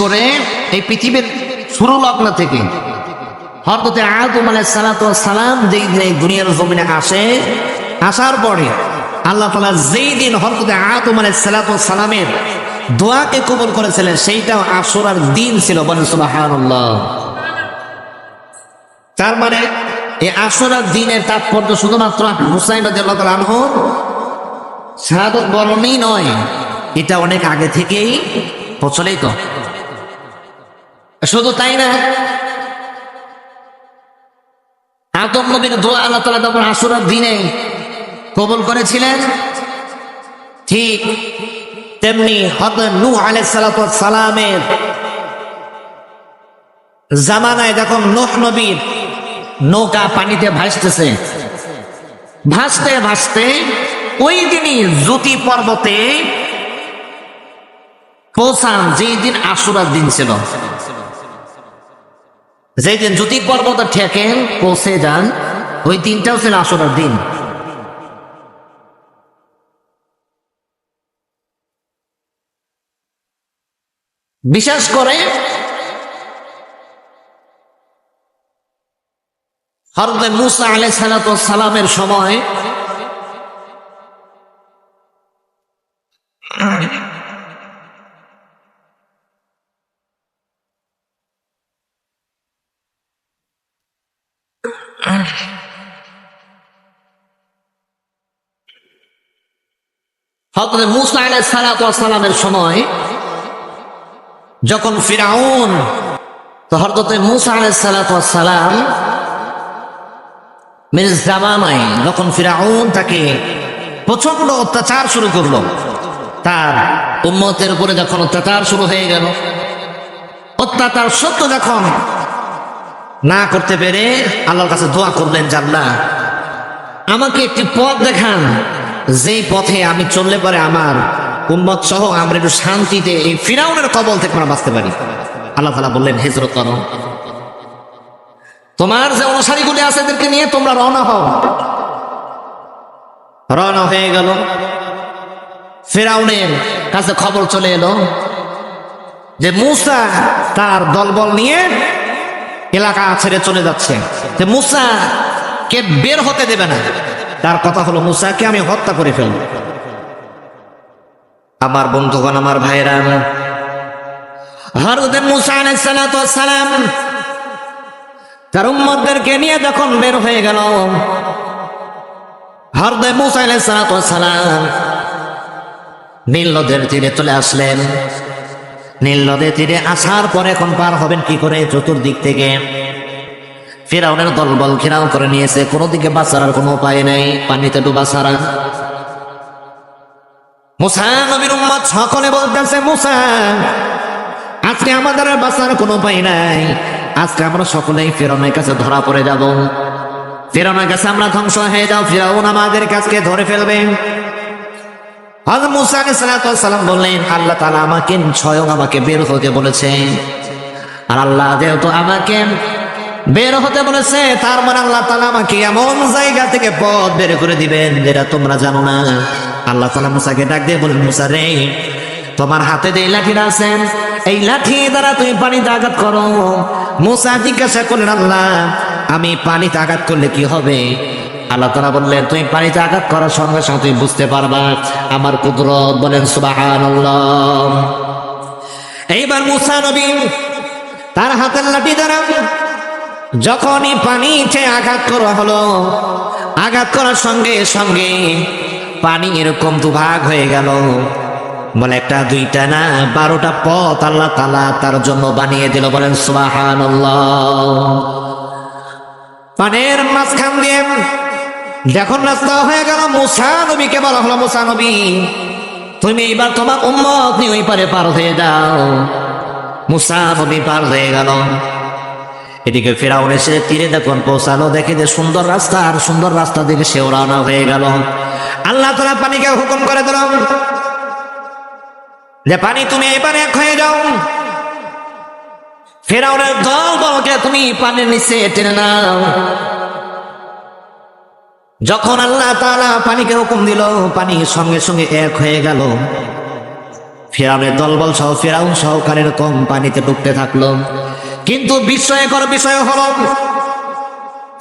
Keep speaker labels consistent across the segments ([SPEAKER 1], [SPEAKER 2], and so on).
[SPEAKER 1] করে এই পৃথিবীর শুরু লগ্ন থেকে হযরতে আদম আলাইহিস সালাতু ওয়াস সালাম যেই দিন এই দুনিয়ার জমিনে আসে, আসার পরে আল্লাহ তাআলা যেই দিন হযরতে আদম আলাইহিস সালাতু ওয়াস সালামের দোয়াকে কবুল করেছিলেন সেইটাও আশুরার দিন ছিল। বলেন সুবহানাল্লাহ। তার মানে এই আশুরার দিনের তাৎপর্য শুধুমাত্র হুসাইন রাদিয়াল্লাহু তাআলা আনহুর শাহাদাত বরণই নয়, এটা অনেক আগে থেকেই প্রচলিত। শুধু তাই না, আদম নবীর দোয়া আল্লাহ তাআলা যখন আশুরার দিনে কবুল করেছিলেন, ঠিক তেমনি হযরত নূহ আলাইহিস সালাতু ওয়াস সালামের জামানায় যখন নূহ নবীর নৌকা পানিতে ভাসতেছে, ভাসতে ভাসতে ওই দিনই জুতি পর্বতে পৌঁছান, যেই দিন আশুরার দিন ছিল, যেই দিন জুতি পর্বতে ঠেকেন পৌঁছে যান, ওই দিনটাও ছিল আশুরার দিন। বিশেষ করে হযরত মূসা আলাইহিস সালাতু ওয়াস সালামের সময় হযরত মূসা আলাইহিস সালাতু ওয়াস সালামের সময় যখন ফিরআউন, তো হযরত মূসা আলাইহিস সালাতু ওয়াস সালাম মেরে জামানায় যখন ফিরআউন তাকে প্রচন্ড অত্যাচার শুরু করলো, তার উম্মতের উপরে যখন অত্যাচার শুরু হয়ে গেল, অত্যাচার সত্য যখন না করতে পেরে আল্লাহর কাছে দোয়া করলেন, যে আল্লাহ আমাকে একটি পথ দেখান, যেই পথে আমি চললে পরে আমার উম্মত সহ আমরা একটু শান্তিতে এই ফিরআউনের কবল থেকে আমরা বাঁচতে পারি। আল্লাহ তাআলা বললেন, হিজরত করো, তোমার যে অনুসারীগুলি আছে এদেরকে নিয়ে তোমরা রওনা হও। রওনা হয়ে গেল, ফিরআউনের কাছে খবর চলে এলো যে মূসা তার দলবল নিয়ে এলাকা ছেড়ে চলে যাচ্ছে, যে মূসা কে বের হতে দেবে না। তার কথা হলো, মূসাকে আমি হত্যা করে ফেলব। আমার বন্ধুগণ, আমার ভাইরা, হযরত মূসা আলাইহিস সালাতু ওয়াস সালাম তার উম্মতদেরকে নিয়ে যখন বের হয়ে গেল, হযরত মূসা আলাইহিস সালাতু ওয়াস সালাম নীল নদের তীরে চলে আসলেন। নীল নদের তীরে আসার পরে এখন পার হবেন কি করে? চতুর্দিক থেকে ফিরআউনের দলবল ঘেরাও করে নিয়েছে, কোনো দিকে বাঁচার আর কোনো উপায় নেই, পানিতে ডুবা ছাড়া। মূসা নবীর উম্মত সকলে বলতেছে, মূসা আজকে আমাদের আর বাঁচার কোনো উপায় নাই, আজকে আমরা সকলেই ফিরআউনের কাছে ধরা পড়ে যাব, ফিরআউনের কাছে আমরা ধ্বংস হয়ে যাও, ফিরআউন আমাদের কাছে ধরে ফেলবে। হযরত মূসা আলাইহিস সালাতু ওয়াস সালাম বললেন, আল্লাহ তাআলা আমাকে স্বয়ং আমাকে বের হতে বলেছে, আর আল্লাহ যেহেতু আমাকে বের হতে বলেছে, তার মানে আল্লাহ তাআলা আমাকে এমন জায়গা থেকে পথ বের করে দিবেন যেটা তোমরা জানো না। আল্লাহ তাআলা মূসাকে ডাক দিয়ে বলেন, মূসা রে, তোমার হাতে যে লাঠিটা আছে, এই লাঠি দ্বারা তুমি পানিতে আঘাত করো। মূসা জিজ্ঞাসা করলেন, আল্লাহ আমি পানিতে আঘাত করলে কি হবে? আল্লাহ তাআলা বললেন, তুমি পানিতে আঘাত করার সঙ্গে সঙ্গে তুমি বুঝতে পারবা আমার কুদরত। বলেন সুবহানাল্লাহ। এইবার মূসা নবী তার হাতের লাঠি দ্বারা যখনই পানিতে আঘাত করা হলো, আঘাত করার সঙ্গে সঙ্গে পানি এরকম দুভাগ হয়ে গেল, বলে একটা দুইটা না 12টা পথ আল্লাহ তাআলা তার জন্য বানিয়ে দিল। বলেন সুবহানাল্লাহ। পানির মাঝখান দিয়ে যখন রাস্তা হয়ে গেল, মূসা নবীকে বলা হলো, মূসা নবী তুমি এবার তোমার উম্মত নিয়ে ওই পারে পার হয়ে যাও। মূসা নবী পার হয়ে গেল। এদিকে ফিরআউন এসে তীরে যখন পৌঁছালো, দেখে যে সুন্দর রাস্তা, আর সুন্দর রাস্তা দিকে সেও রওনা হয়ে গেল। আল্লাহ তাআলা পানিকে হুকুম করে দিল যে পানি তুমি এবারে এক হয়ে যাও। ফিরআউনের দলবলকে তুমি পানির নিচে টেনে নাও। যখন আল্লাহ তাআলা পানিকে হুকুম দিল, পানি সঙ্গে সঙ্গে এক হয়ে গেল। ফিরাউনের দলবল সহ ফিরাউন সহকারে এরকম পানিতে ডুবতে থাকলো। কিন্তু বিস্ময়কর বিষয় হলো,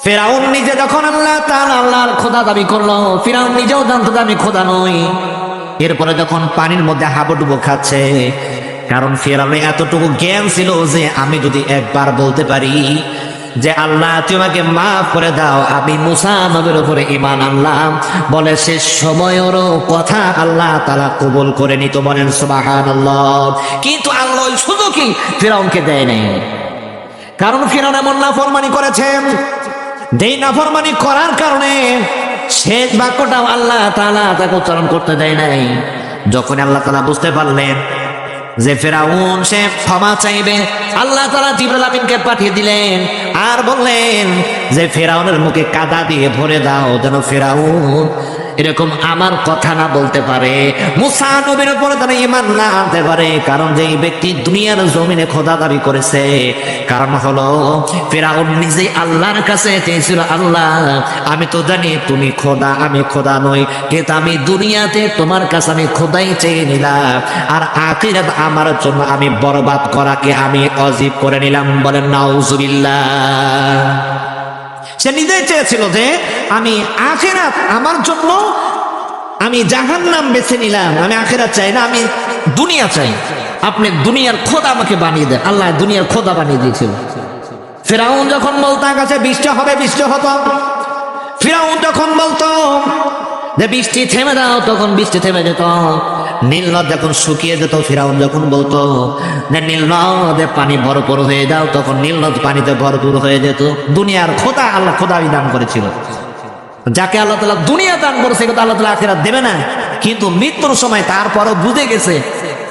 [SPEAKER 1] ফিরাউন নিজে যখন আল্লাহর খোদা দাবি করলো, ফিরাউন নিজেও জানতো যে আমি খোদা নই। এরপরে যখন পানির মধ্যে হাবুডুবু খাচ্ছে, কারণ ফিরাউনের এতটুকু জ্ঞান ছিল যে আমি যদি একবার বলতে পারি যে আল্লাহ তুমি আমাকে মাফ করে দাও, আমি মুসা নবীর উপরে ঈমান আনলাম, বলে শেষ সময়েরও কথা আল্লাহ তাআলা কবুল করে নিত। বলেন সুবহানাল্লাহ। কিন্তু আল্লাহ ওই সুযোগই ফিরাউনকে দেয় নাই, কারণ ফিরাউন এমন নাফরমানি করেছেন, যেই নাফরমানি করার কারণে শেষ বাক্যটাও আল্লাহ তাআলা তাকে উচ্চারণ করতে দেয় নাই। যখন আল্লাহ তাআলা বুঝতে পারলেন যে ফিরাউন সে ক্ষমা চাইবে, আল্লাহ তাআলা জিবরাইল আমিনকে পাঠিয়ে দিলেন আর বললেন যে ফিরাউনের মুখে কাদা দিয়ে ভরে দাও, যেন ফিরাউন এরকম আমার কথা না বলতে পারে, মুসা নবীর উপরে যেন ঈমান না আনতে পারে। কারণ যেই ব্যক্তি দুনিয়ার জমিনে খোদা দাবি করেছে, কারণ হলো ফিরাউন নিজেই আল্লাহর কাছে চেয়েছিল, আল্লাহ আমি তো জানি তুমি খোদা, আমি খোদা নই, কিন্তু আমি দুনিয়াতে তোমার কাছে আমি খোদাই চেয়ে নিলাম, আর আখিরাত আমার জন্য আমি বরবাদ করাকে আমি অজীব করে নিলাম। বলেন নাউজুবিল্লাহ। সে নিজেই চেয়েছিল যে আমি আখিরাত আমার জন্য আমি জাহান্নাম বেছে নিলাম, আমি আখিরাত চাই না, আমি দুনিয়া চাই। আপনি দুনিয়ার খোদা আমাকে বানিয়ে দেন। আল্লাহ দুনিয়ার খোদা বানিয়ে দিয়েছিল। ফিরাউন যখন বলতো আকাশে বৃষ্টি হবে, বৃষ্টি হতো। ফিরাউন যখন বলতো যে বৃষ্টি থেমে দাও, তখন বৃষ্টি থেমে যেত। নীল নদ যখন শুকিয়ে যেত, ফিরাউন যখন বলতো যে নীল নদে পানি ভরপুর হয়ে যাও, তখন নীল নদ পানিতে ভরপুর হয়ে যেত। দুনিয়ার খোদা আল্লাহ খোদাই দান করেছিল। যাকে আল্লাহ তাআলা দুনিয়া দান করেছে, কিন্তু আল্লাহ তাআলা আখিরাত দেবে না। কিন্তু মৃত্যুর সময় তারপরও বুঝে গেছে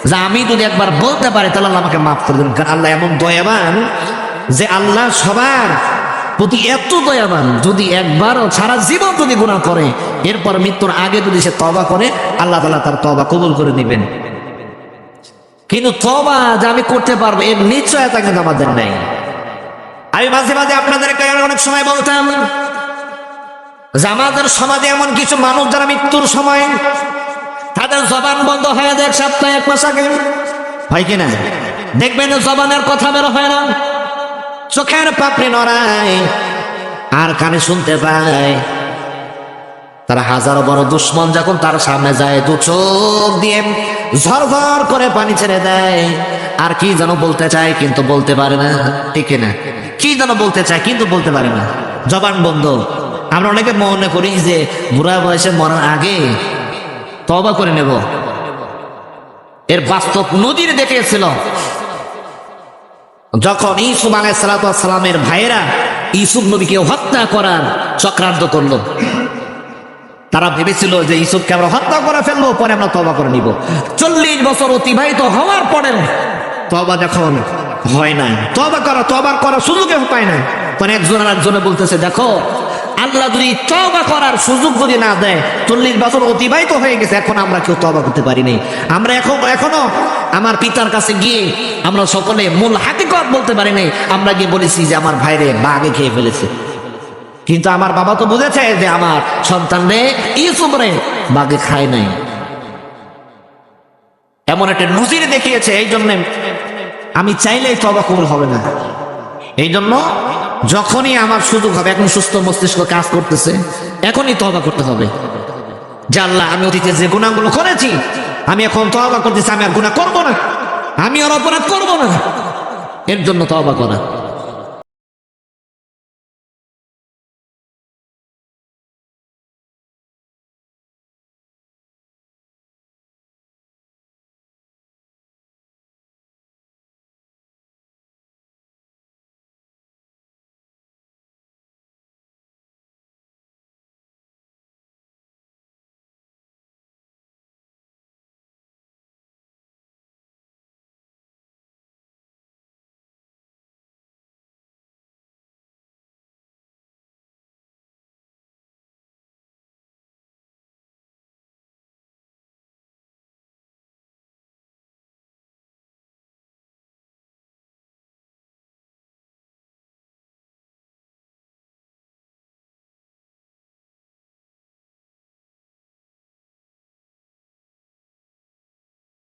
[SPEAKER 1] যে আমি যদি একবার বলতে পারি তাহলে আল্লাহ আমাকে মাফ করে দেবেন। কারণ আল্লাহ এমন দয়াবান যে আল্লাহ সবার প্রতি এত দয়াবান, যদি একবারও সারা জীবন যদি গুনাহ করে, এরপর মৃত্যুর আগে যদি সে তওবা করে, আল্লাহ তাআলা তার তওবা কবুল করে নেবেন। কিন্তু তওবা যে আমি করতে পারবো এর নিশ্চয়তা কিন্তু আমাদের নাই। আমি মাঝে মাঝে আপনাদেরকে অনেক সময় বলতাম যে আমাদের সমাজে এমন কিছু মানুষ যারা মৃত্যুর সময় তাদের জবান বন্ধ হয়ে যায়, 1 সপ্তাহ 1 মাস আগে হয় কিনা দেখবেন জবানের কথা বের হয় না, চোখের পাপড়ি নড়ায় আর কানে শুনতে পায়। তারা হাজারো বড় দুশ্মন যখন তার সামনে যায়, 2 চোখ দিয়ে ঝরঝর করে পানি ছেড়ে দেয়, আর কি যেন বলতে চায় কিন্তু বলতে পারে না, ঠিক না? কি যেন বলতে চায় কিন্তু বলতে পারে না, জবান বন্ধ। আমরা অনেকে মনে করি যে বুড়া বয়সে মরার আগে তওবা করে নেব। এর বাস্তব নদীর দেখেছিল যখন ইউসুফ আলাইহিস সালামের ভাইয়েরা ইউসুফ নবীকে হত্যা করার চক্রান্ত করলো। তারা ভেবেছিল যে ইউসুফকে আমরা হত্যা করে ফেলবো, পরে আমরা তওবা করে নিব। 40 বছর অতিবাহিত হওয়ার পরে তওবা যখন হয় না, তওবা করার সুযোগে পায় না, পরে একজন আর একজনে বলতেছে, দেখো আল্লাহ যদি তওবা করার সুযোগ যদি না দেয়, 40 বছর অতিবাহিত হয়ে গেছে, এখন আমরা কেউ তওবা করতে পারিনি। আমরা এখনো আমার পিতার কাছে গিয়ে আমরা সকলে মূল হাকিকত বলতে পারিনি। আমরা গিয়ে বলেছি যে আমার ভাইরে বাঘে খেয়ে ফেলেছে, কিন্তু আমার বাবা তো বুঝেছে যে আমার সন্তান রে ইউসুফ রে বাঘে খায় নাই। এমন একটা নজির দেখিয়েছে। এই জন্য আমি চাইলেই তওবা কবুল হবে না। এই জন্য যখনই আমার সুযোগ হবে, এখন সুস্থ মস্তিষ্ক কাজ করতেছে, এখনই তওবা করতে হবে যে আল্লাহ আমি অতীতে যে গুনাহগুলো করেছি আমি এখন তওবা করতেছি, আমি আর গুনাহ করবো না, আমি আর অপরাধ করবো না, এর জন্য তওবা করা।